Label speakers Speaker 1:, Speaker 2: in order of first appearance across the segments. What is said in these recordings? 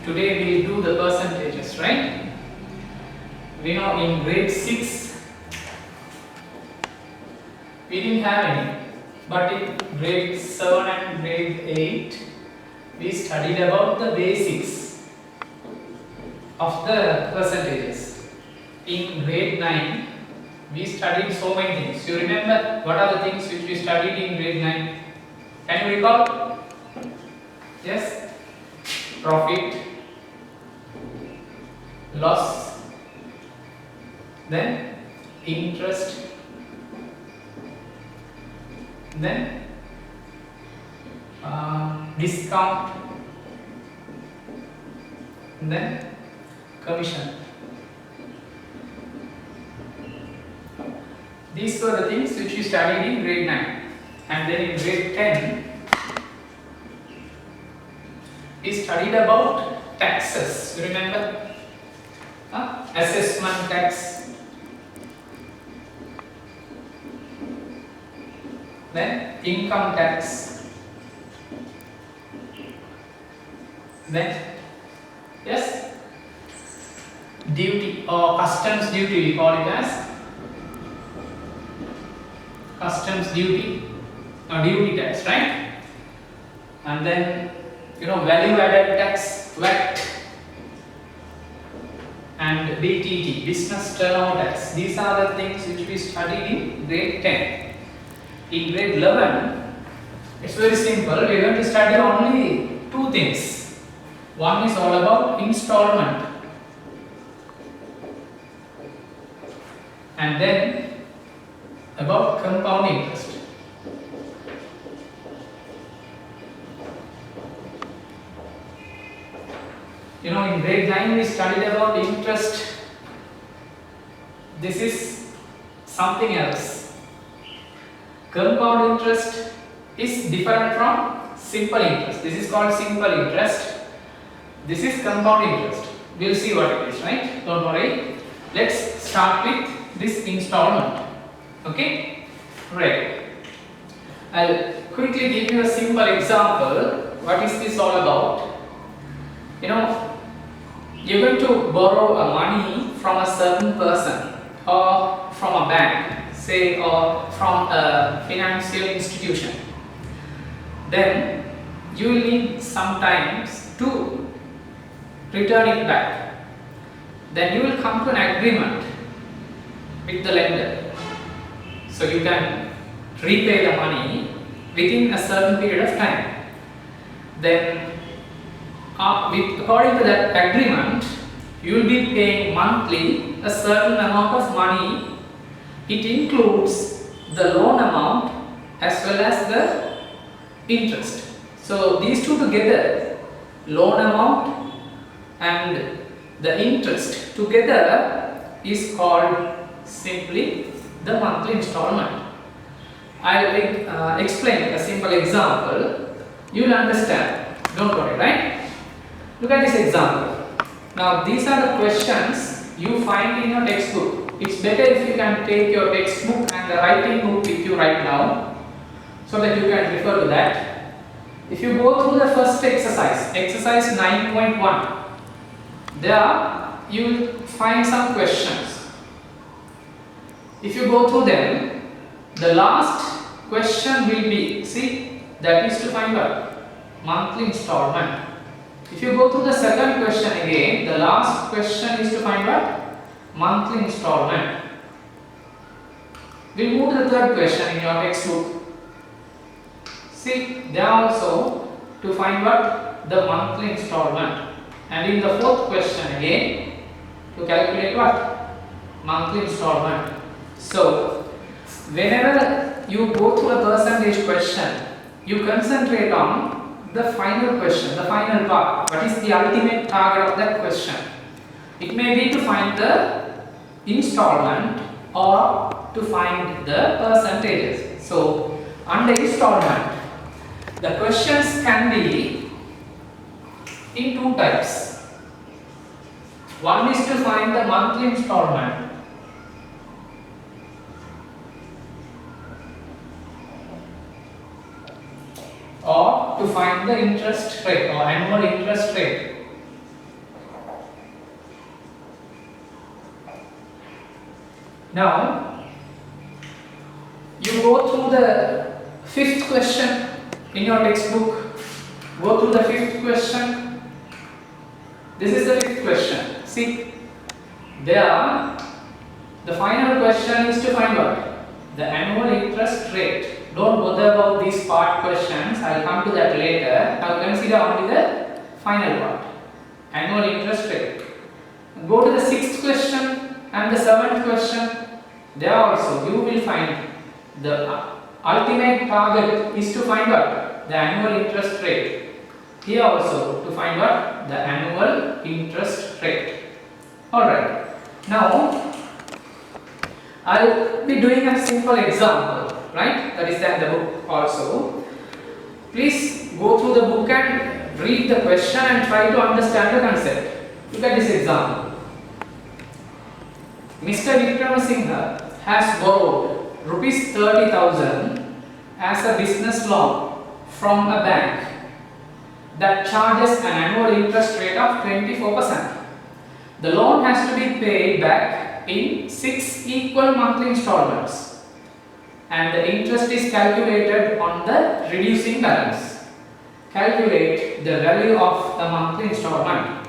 Speaker 1: Today we do the percentages, right? We know in grade 6 we didn't have any, but in grade 7 and grade 8 we studied about the basics of the percentages. In grade 9 we studied so many things. You remember what are the things which we studied in grade 9? Can you recall? Yes? Profit, loss, then interest, then discount, then commission. These were the things which we studied in grade 9. And then in grade 10 we studied about taxes. You remember? Assessment tax, then income tax, then yes, duty or customs duty, we call it as customs duty or duty tax, right? And then value added tax, VAT, and BTT, business turnover tax. These are the things which we studied in grade 10. In grade 11, it's very simple. We are going to study only two things. One is all about installment, and then about compound interest. In grade 9 we studied about interest. This is something else. Compound interest is different from simple interest. This is called simple interest. This is compound interest. We'll see what it is, right? Don't worry. Let's start with this installment. Okay? Right. I'll quickly give you a simple example. What is this all about? You're going to borrow a money from a certain person or from a bank, say, or from a financial institution. Then you will need sometimes to return it back. Then you will come to an agreement with the lender. So you can repay the money within a certain period of time. Then according to that agreement, you will be paying monthly a certain amount of money. It includes the loan amount as well as the interest. So these two together, loan amount and the interest together, is called simply the monthly installment. I will explain a simple example. You will understand. Don't worry, right? Look at this example. Now these are the questions you find in your textbook. It's better if you can take your textbook and the writing book with you right now, so that you can refer to that. If you go through the first exercise, exercise 9.1, there you will find some questions. If you go through them, the last question will be, see, that is to find what? Monthly installment. If you go through the second question again, the last question is to find what? Monthly installment. We'll move to the third question in your textbook. See, there also to find what? The monthly installment. And in the fourth question again, to calculate what? Monthly installment. So, whenever you go through a percentage question, you concentrate on the final question, the final part. What is the ultimate target of that question? It may be to find the installment or to find the percentages. So, under installment, the questions can be in two types. One is to find the monthly installment, or to find the interest rate or annual interest rate. Now, you go through the fifth question in your textbook. Go through the fifth question. This is the fifth question. See, there, the final question is to find out the annual interest rate. Don't bother about these part questions. I'll come to that later. Now consider only the final part. Annual interest rate. Go to the sixth question and the seventh question. There also you will find the ultimate target is to find out the annual interest rate. Here also to find out the annual interest rate. Alright. Now I'll be doing a simple example, right? That is there in the book also. Please go through the book and read the question and try to understand the concept. Look at this example. Mr. Vikramasinghe has borrowed rupees 30,000 as a business loan from a bank that charges an annual interest rate of 24%. The loan has to be paid back in 6 equal monthly installments, and the interest is calculated on the reducing balance. Calculate the value of the monthly installment.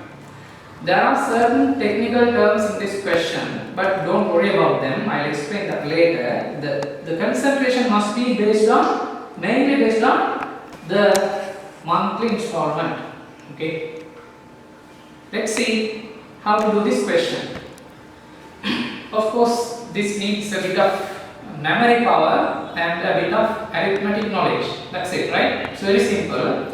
Speaker 1: There are certain technical terms in this question, but don't worry about them. I'll explain that later. The concentration must be mainly based on the monthly installment. Okay. Let's see how to do this question. Of course, this needs a bit of memory power and a bit of arithmetic knowledge. That's it, right? It's very simple.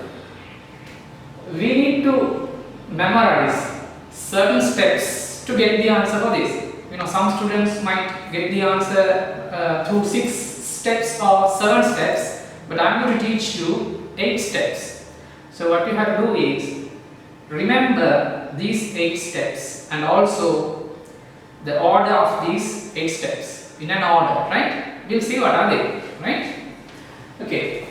Speaker 1: We need to memorize certain steps to get the answer for this. Some students might get the answer through 6 steps or 7 steps, but I'm going to teach you 8 steps. So what you have to do is remember these 8 steps and also the order of these 8 steps in an order, right? We'll see what are they, right? Okay.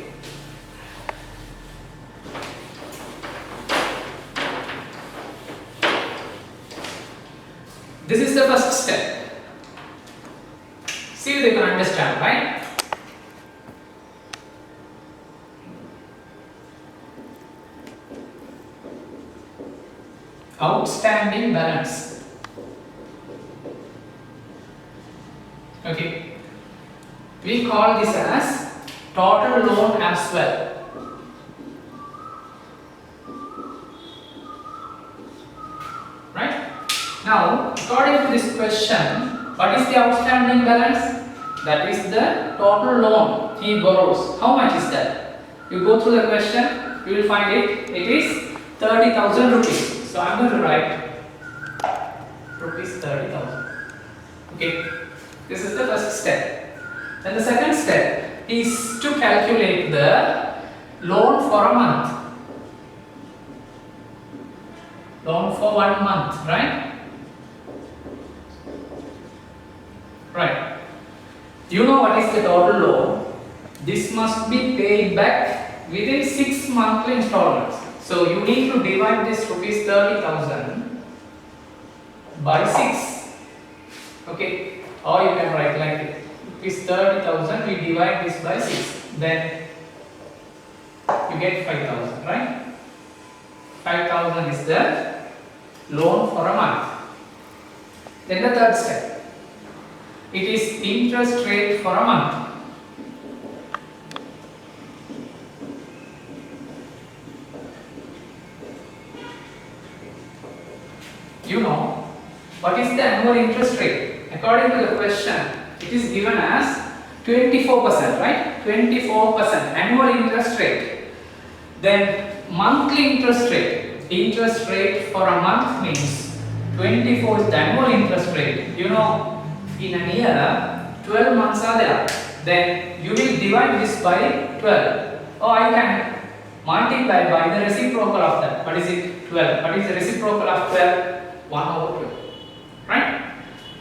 Speaker 1: This is the first step. See if you can understand, right? Outstanding balance. Okay. We call this as total loan as well. Right? Now, according to this question, what is the outstanding balance? That is the total loan he borrows. How much is that? You go through the question, you will find it. It is 30,000 rupees. So I am going to write rupees 30,000. Okay. This is the first step. Then the second step is to calculate the loan for a month. Loan for 1 month, right? Right. You know what is the total loan? This must be paid back within 6 monthly installments. So you need to divide this rupees 30,000 by 6. Okay. Or you can write like it. Rupees 30,000, we divide this by 6. Then you get 5,000, right? 5,000 is the loan for a month. Then the third step. It is interest rate for a month. You know what is the annual interest rate? According to the question, it is given as 24%, right? 24% annual interest rate. Then monthly interest rate. Interest rate for a month means 24 is the annual interest rate. You know, in a year, 12 months are there. Then you will divide this by 12. Or I can multiply by the reciprocal of that. What is it? 12. What is the reciprocal of 12? 1 over 12. Right?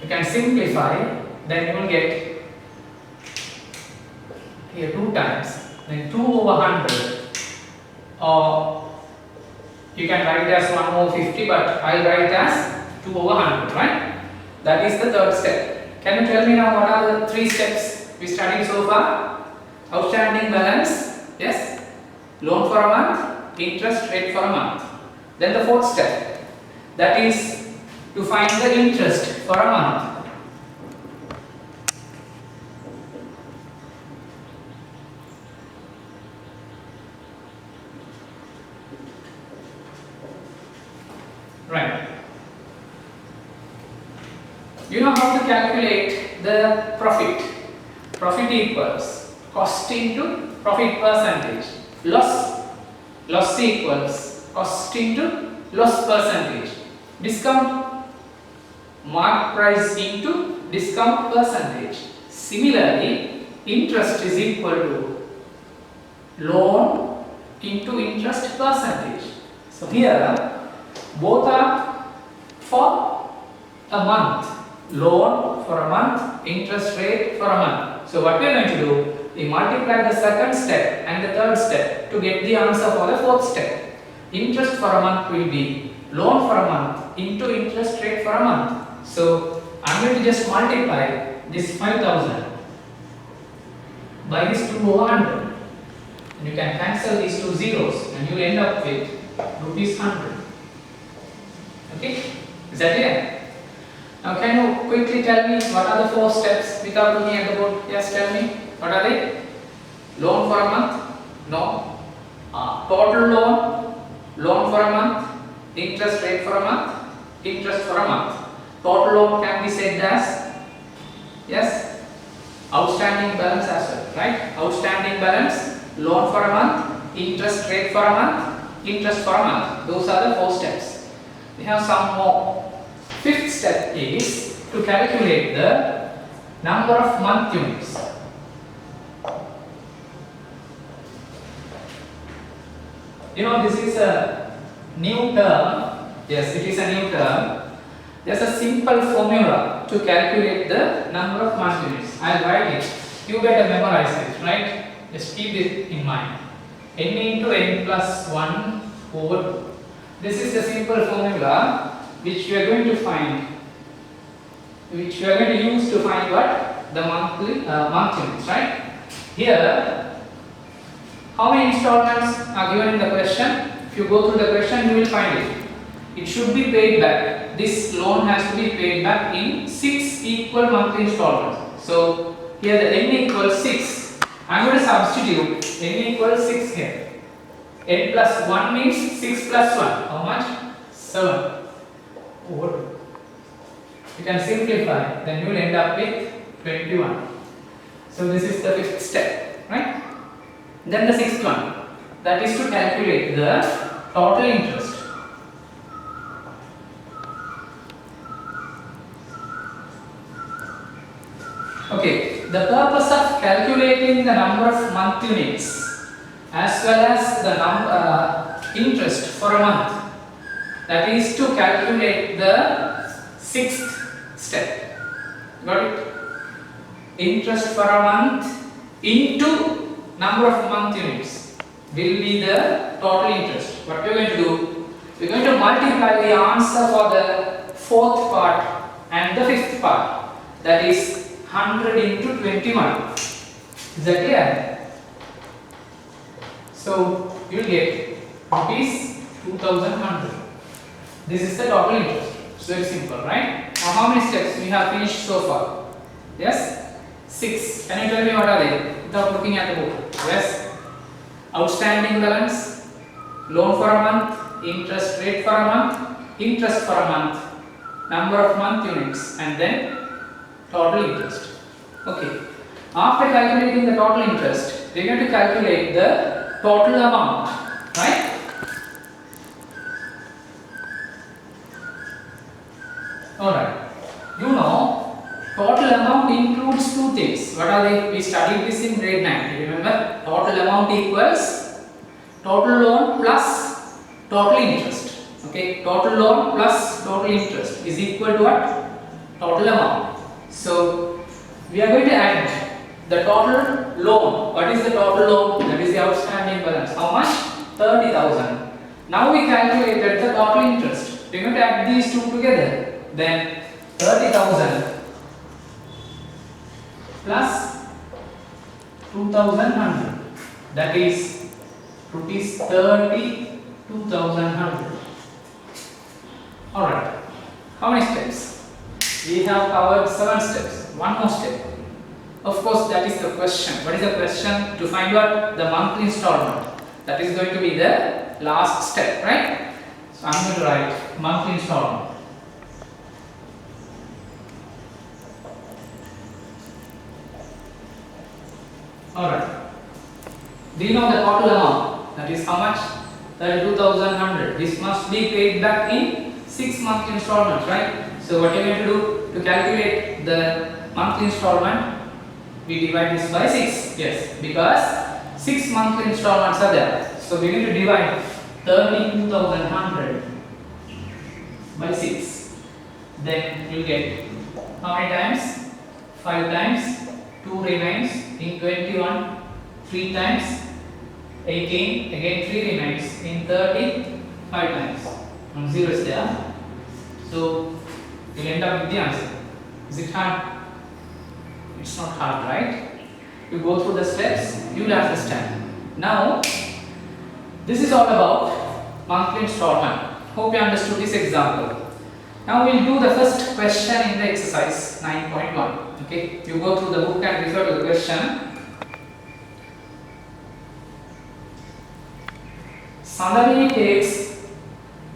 Speaker 1: You can simplify, then you will get here 2 times, then 2 over 100, or you can write it as 1 over 50, but I will write it as 2 over 100, right? That is the third step. Can you tell me now what are the three steps we studied so far? Outstanding balance, yes. Loan for a month, interest rate for a month. Then the fourth step, that is to find the interest for a month. Right. You know how to calculate the profit. Profit equals cost into profit percentage. Loss equals cost into loss percentage. Discount mark price into discount percentage. Similarly, interest is equal to loan into interest percentage. So here both are for a month. Loan for a month, interest rate for a month. So what we are going to do, we multiply the second step and the third step to get the answer for the fourth step. Interest for a month will be loan for a month into interest rate for a month. So I am going to just multiply this 5000 by this 200, and you can cancel these two zeros and you will end up with rupees 100. Okay, is that clear? Now can you quickly tell me what are the four steps without looking at the board? Yes, tell me. What are they? Loan for a month? No. Total loan for a month, interest rate for a month, interest for a month. Total loan can be said as, yes, outstanding balance as well, right? Outstanding balance, loan for a month, interest rate for a month, interest for a month. Those are the four steps. We have some more. Fifth step is to calculate the number of month units. You know, this is a new term. Yes, it is a new term. There's a simple formula to calculate the number of month units. I'll write it. You better memorize it, right? Just keep it in mind. N into n plus 1 over 2. This is the simple formula which we are going to find, which we are going to use to find what? The month units, right? Here, how many installments are given in the question? If you go through the question, you will find it. It should be paid back. This loan has to be paid back in 6 equal monthly installments. So here the n equals 6. I am going to substitute n equals 6 here. N plus 1 means 6 plus 1. How much? 7. Over 2. You can simplify, then you will end up with 21. So this is the fifth step, right? Then the sixth one, that is to calculate the total interest. Okay, the purpose of calculating the number of month units as well as the interest for a month, that is to calculate the sixth step. Got it? Interest for a month into number of month units will be the total interest. What we are going to do? We are going to multiply the answer for the fourth part and the fifth part. That is 100 into 21. Is that clear? So you will get rupees 2100. This is the total interest. It's very simple, right? Now how many steps we have finished so far? Yes? 6. Can you tell me what are they without looking at the book? Yes? Outstanding balance, loan for a month, interest rate for a month, interest for a month, number of month units, and then total interest. Okay. After calculating the total interest, we are going to calculate the total amount, right? Alright. You know, total amount includes two things. What are they? We studied this in grade 9. You remember? Total amount equals total loan plus total interest. Okay. Total loan plus total interest is equal to what? Total amount. So we are going to add the total loan. What is the total loan? That is the outstanding balance. How much? 30,000. Now we calculated the total interest. We are going to add these two together. Then 30,000 plus 2100, that is rupees 32,100. Alright, how many steps? We have covered 7 steps. One more step. Of course, that is the question. What is the question? To find out the monthly installment. That is going to be the last step, right? So I'm going to write monthly installment. Alright. Do you know the total amount? That is how much? 32,100. This must be paid back in 6 monthly installments, right? So what you are going to do to calculate the monthly installment? We divide this by 6. Yes, because 6 monthly installments are there. So we need to divide 32,100 by 6. Then you get how many times? 5 times. 2 remains in 21. 3 times. 18. Again 3 remains in 30. 5 times. 1 0 is there. So you will end up with the answer. Is it hard? It's not hard, right? You go through the steps, you will understand. Now, this is all about monthly installment. Hope you understood this example. Now we will do the first question in the exercise 9.1. Okay, you go through the book and refer to the question. Somebody takes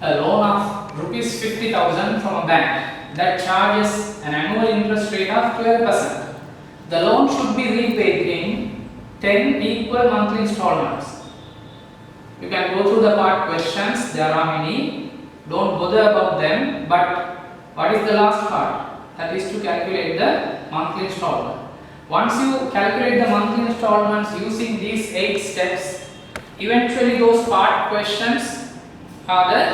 Speaker 1: a loan of rupees 50,000 from a bank that charges an annual interest rate of 12%. The loan should be repaid in 10 equal monthly installments. You can go through the part questions, there are many. Don't bother about them, but what is the last part? That is to calculate the monthly installment. Once you calculate the monthly installments using these 8 steps, eventually those part questions are the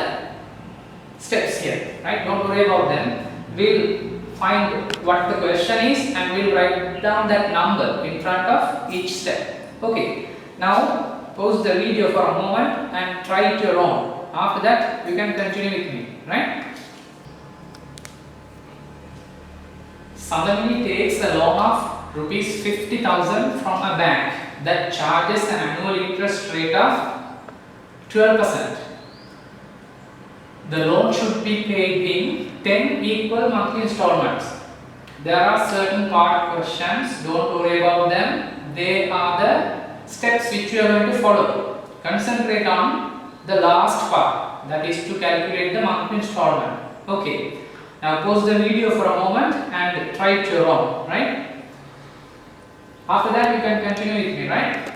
Speaker 1: steps here, right? Don't worry about them. We'll find what the question is and we'll write down that number in front of each step. Okay, now pause the video for a moment and try it your own. After that, you can continue with me, right? Somebody takes a loan of rupees 50,000 from a bank that charges an annual interest rate of 12%. The loan should be paid in 10 equal monthly installments. There are certain part questions, don't worry about them. They are the steps which you are going to follow. Concentrate on the last part, that is to calculate the monthly installment. Okay, now pause the video for a moment and try it your own, right? After that you can continue with me, right?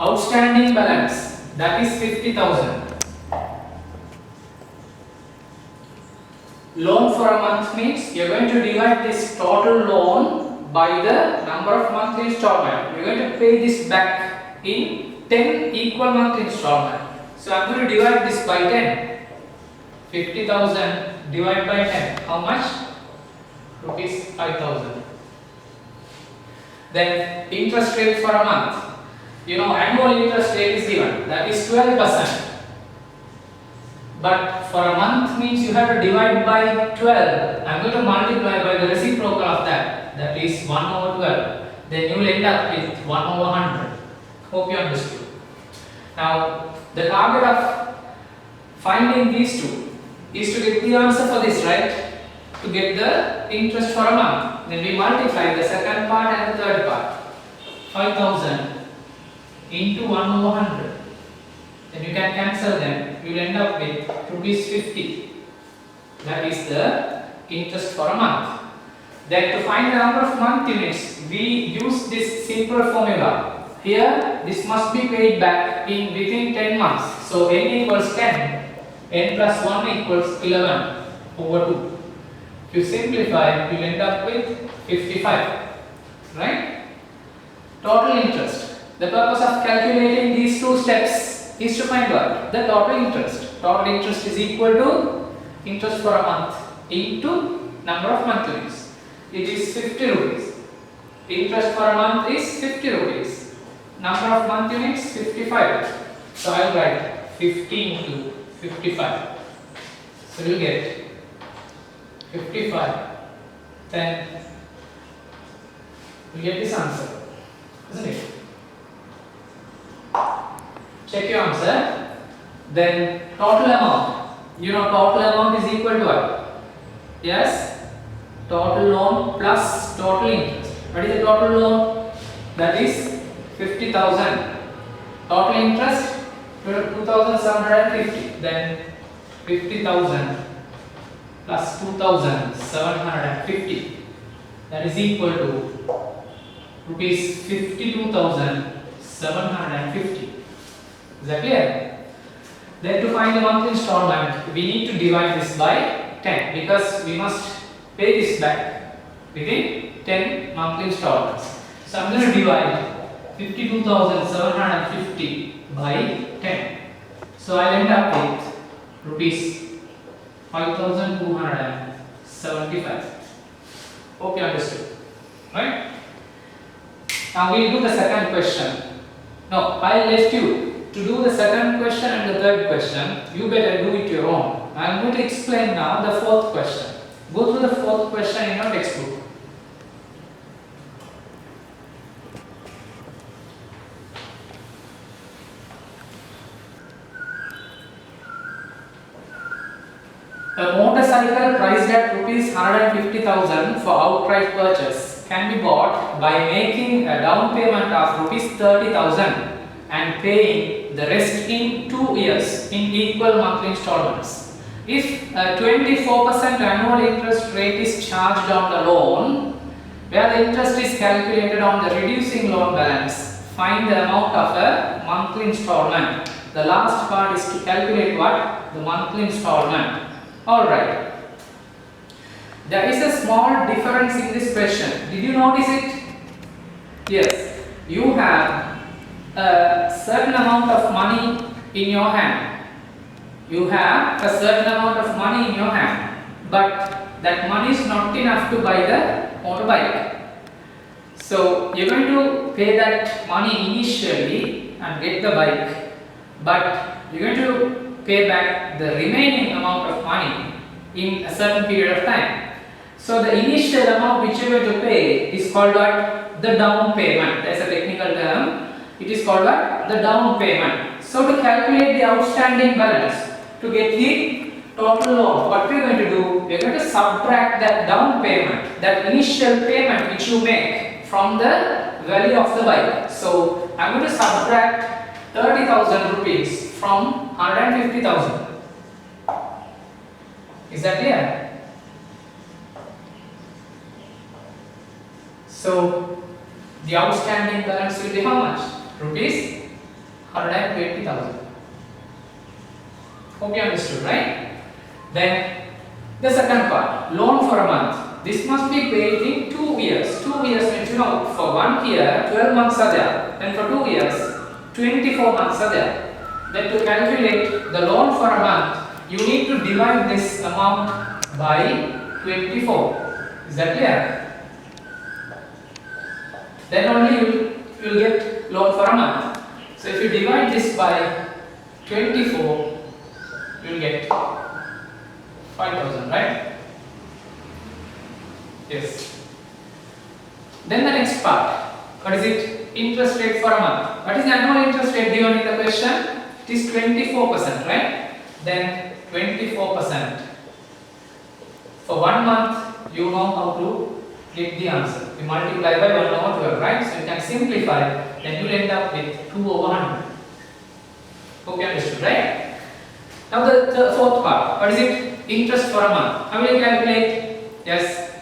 Speaker 1: Outstanding balance, that is 50,000. Loan for a month means you are going to divide this total loan by the number of monthly installment. You are going to pay this back in 10 equal monthly installment. So I am going to divide this by 10. 50,000 divided by 10. How much? Rupees 5,000. Then interest rate for a month. You know, annual interest rate is given, that is 12%. But for a month means you have to divide by 12. I am going to multiply by the reciprocal of that, that is 1 over 12. Then you will end up with 1 over 100. Hope you understood. Now, the target of finding these two is to get the answer for this, right? To get the interest for a month. Then we multiply the second part and the third part. 5,000 into 1 over 100. Then you can cancel them. You will end up with rupees 50. That is the interest for a month. Then to find the number of month units, we use this simple formula. Here, this must be paid back in within 10 months. So n equals 10. N plus 1 equals 11 over 2. If you simplify, you will end up with 55. Right? Total interest. The purpose of calculating these two steps is to find what? The total interest. Total interest is equal to interest for a month into number of month units. It is 50 rupees. Interest for a month is 50 rupees. Number of month units 55. So I will write 50 into 55. So you will get 55 then you get this answer, isn't it? Check your answer. Then total amount. You know total amount is equal to what? Yes? Total loan plus total interest. What is the total loan? That is 50,000. Total interest 2,750. Then 50,000 plus 2,750. That is equal to rupees 52,750. Is that clear? Then to find the monthly installment, we need to divide this by 10 because we must pay this back within 10 monthly installments. So I'm going to divide 52,750 by 10. So I'll end up with rupees 5,275. Hope you understood, right? Now we'll do the second question. No, I left you to do the second question and the third question. You better do it your own. I am going to explain now the fourth question. Go through the fourth question in your textbook. A motorcycle priced at rupees 150,000 for outright purchase can be bought by making a down payment of rupees 30,000 and paying the rest in 2 years in equal monthly installments. If a 24% annual interest rate is charged on the loan, where the interest is calculated on the reducing loan balance, find the amount of a monthly installment. The last part is to calculate what? The monthly installment. Alright. There is a small difference in this question. Did you notice it? Yes. You have a certain amount of money in your hand. You have a certain amount of money in your hand, but that money is not enough to buy the motorbike. So you're going to pay that money initially and get the bike, but you're going to pay back the remaining amount of money in a certain period of time. So the initial amount which you're going to pay is called what? The down payment. That's a technical term. It is called what? The down payment. So to calculate the outstanding balance, to get the total loan, what we are going to do? We are going to subtract that down payment, that initial payment which you make from the value of the bike. So I am going to subtract 30,000 rupees from 150,000. Is that clear? So the outstanding balance will be how much? Rupees 120,000. Hope you understood, right? Then the second part, loan for a month. This must be paid in 2 years. 2 years means, you know, for 1 year 12 months are there, and for 2 years 24 months are there. Then to calculate the loan for a month, you need to divide this amount by 24. Is that clear? Then only you will get loan for a month. So if you divide this by 24, you will get 5,000, right? Yes. Then the next part, what is it? Interest rate for a month. What is the annual interest rate given in the question? It is 24%, right? Then 24%. For 1 month, you know how to get the answer. You multiply by 1 over 12, right? So you can simplify, then you will end up with 2 over 100. Hope you understood, right? Now the fourth part, what is it? Interest for a month. How will you calculate? Yes,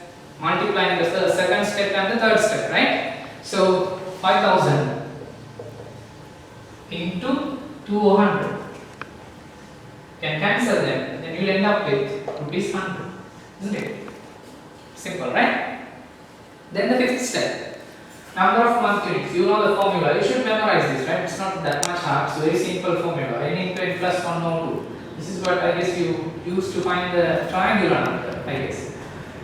Speaker 1: multiplying the second step and the third step, right? So 5,000 into 2 over 100. Can cancel them, then you will end up with rupees 100, isn't it? Simple, right? Then the fifth step, number of month units. You know the formula. You should memorize this, right? It's not that much hard. It's very simple formula. N into n plus 1 over 2. This is what I guess you used to find the triangular number, I guess.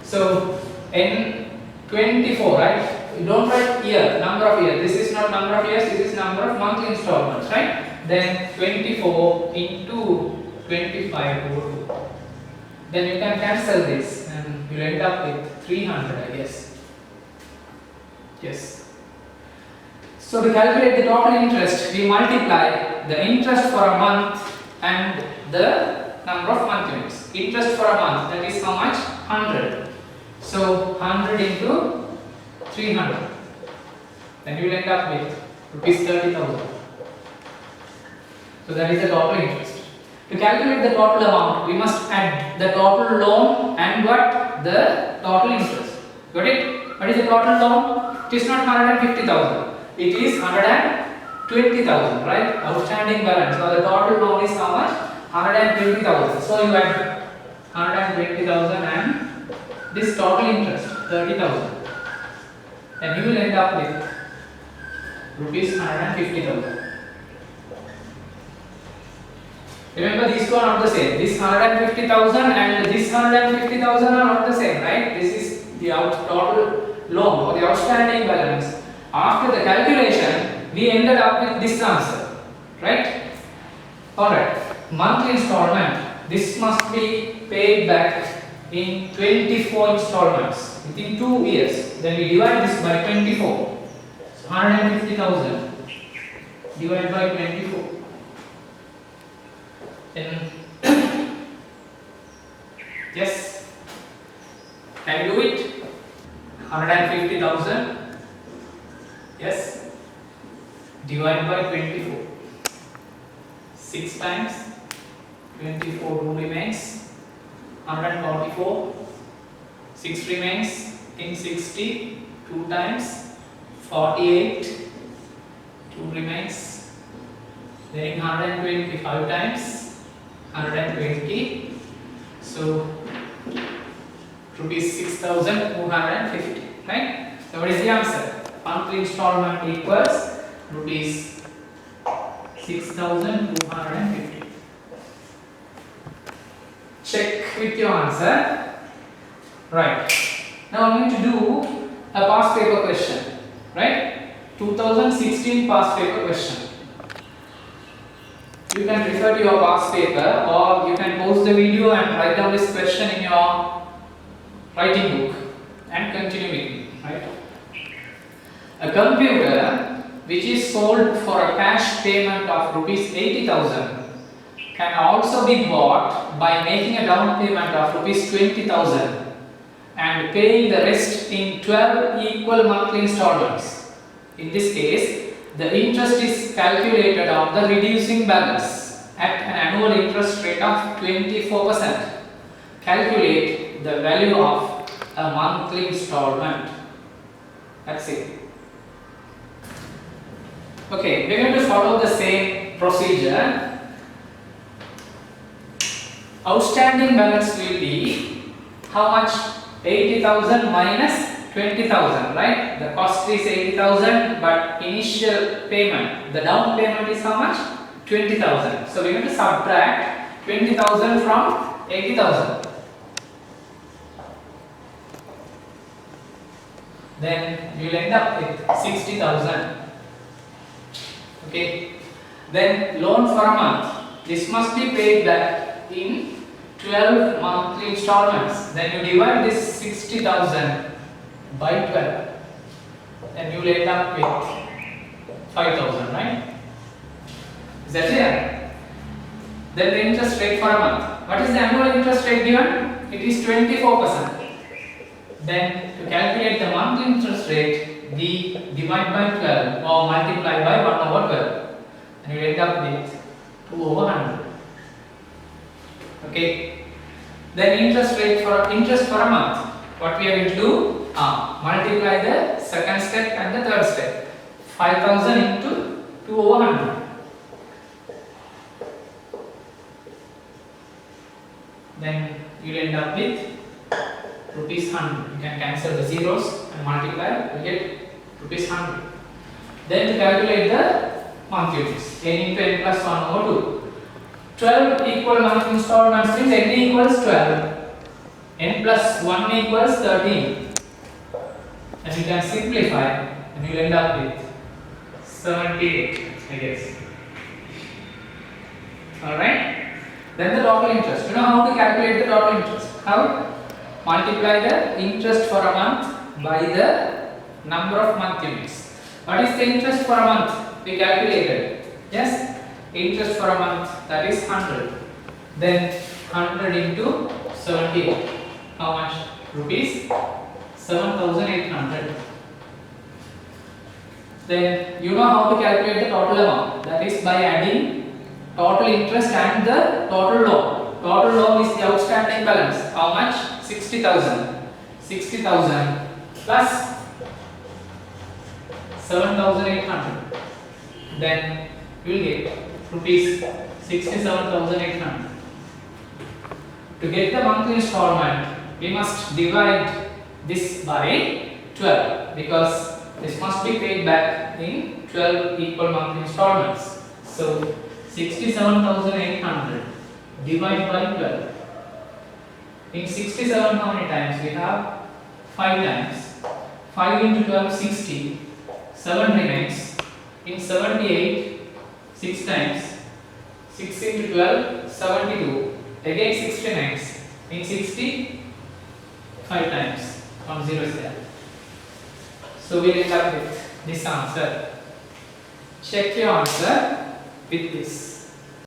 Speaker 1: So n 24, right? You don't write year, number of years. This is not number of years. This is number of monthly installments, right? Then 24 into 25 over 2. Then you can cancel this and you will end up with 300, I guess. Yes. So to calculate the total interest, we multiply the interest for a month and the number of month units. Interest for a month, that is how much? 100. So 100 into 300. Then you will end up with rupees 30,000. So that is the total interest. To calculate the total amount, we must add the total loan and what? The total interest. Got it? What is the total loan? It is not 150,000. It is 120,000, right? Outstanding balance. So the total loan is how much? 120,000. So you add 120,000 and this total interest 30,000. And you will end up with rupees 150,000. Remember, these two are not the same. This 150,000 and this 150,000 are not the same, right? This is the total loan or the outstanding balance. After the calculation, we ended up with this answer, right? Alright, monthly installment. This must be paid back in 24 installments within 2 years. Then we divide this by 24. So 150,000 divided by 24. Then yes, can you do it? 150,000, yes, divide by 24. 6 times 24, 2 remains 144. 6 remains in 60. 2 times 48. 2 remains. Then 125 times 120. So rupees 6,250, right? So what is the answer? Monthly installment equals rupees 6,250. Check with your answer. Right. Now I'm going to do a past paper question. Right? 2016 past paper question. You can refer to your past paper or you can pause the video and write down this question in your writing book and continue with me, right? A computer which is sold for a cash payment of rupees 80,000 can also be bought by making a down payment of rupees 20,000 and paying the rest in 12 equal monthly installments. In this case, the interest is calculated on the reducing balance at an annual interest rate of 24%. Calculate the value of a monthly installment. That's it. Okay, we are going to follow the same procedure. Outstanding balance will be how much? 80,000 minus 20,000, right? The cost is 80,000, but initial payment, the down payment is how much? 20,000. So we are going to subtract 20,000 from 80,000. Then you will end up with 60,000. Okay. Then loan for a month. This must be paid back in 12 monthly installments. Then you divide this 60,000 by 12 and you will end up with 5,000, right? Is that clear? Then the interest rate for a month. What is the annual interest rate given? It is 24%. Then to calculate the monthly interest rate, we divide by 12 or multiply by 1 over 12 and you will end up with 2 over 100. Okay. Then interest for a month. What we are going to do? Multiply the second step and the third step. 5,000 into 2 over 100. Then you will end up with rupees 100. You can cancel the zeros and multiply. You get rupees 100. Then to calculate the month units, n into n plus 1 over 2. 12 equal month installments means n equals 12. N plus 1 equals 13. And you can simplify and you will end up with 78, I guess. Alright? Then the total interest. You know how to calculate the total interest? How? multiply the interest for a month by the number of monthly weeks. What is the interest for a month? We calculated. Yes, interest for a month, that is 100. Then 100 into 70. How much? Rupees 7,800. Then you know how to calculate the total amount. That is by adding total interest and the total loan. Total loan is the outstanding balance. How much? 60,000. 60,000 plus 7,800. Then you will get rupees 67,800. To get the monthly installment, we must divide this by 12 because this must be paid back in 12 equal monthly installments. So 67,800 divided by 12. In 67 how many times? We have 5 times. 5 into 12 60. 7 remains. In 78 6 times. 6 into 12 72. Again 6 remains. In 60 5 times. From 0 is there. So we will end up with this answer. Check your answer with this.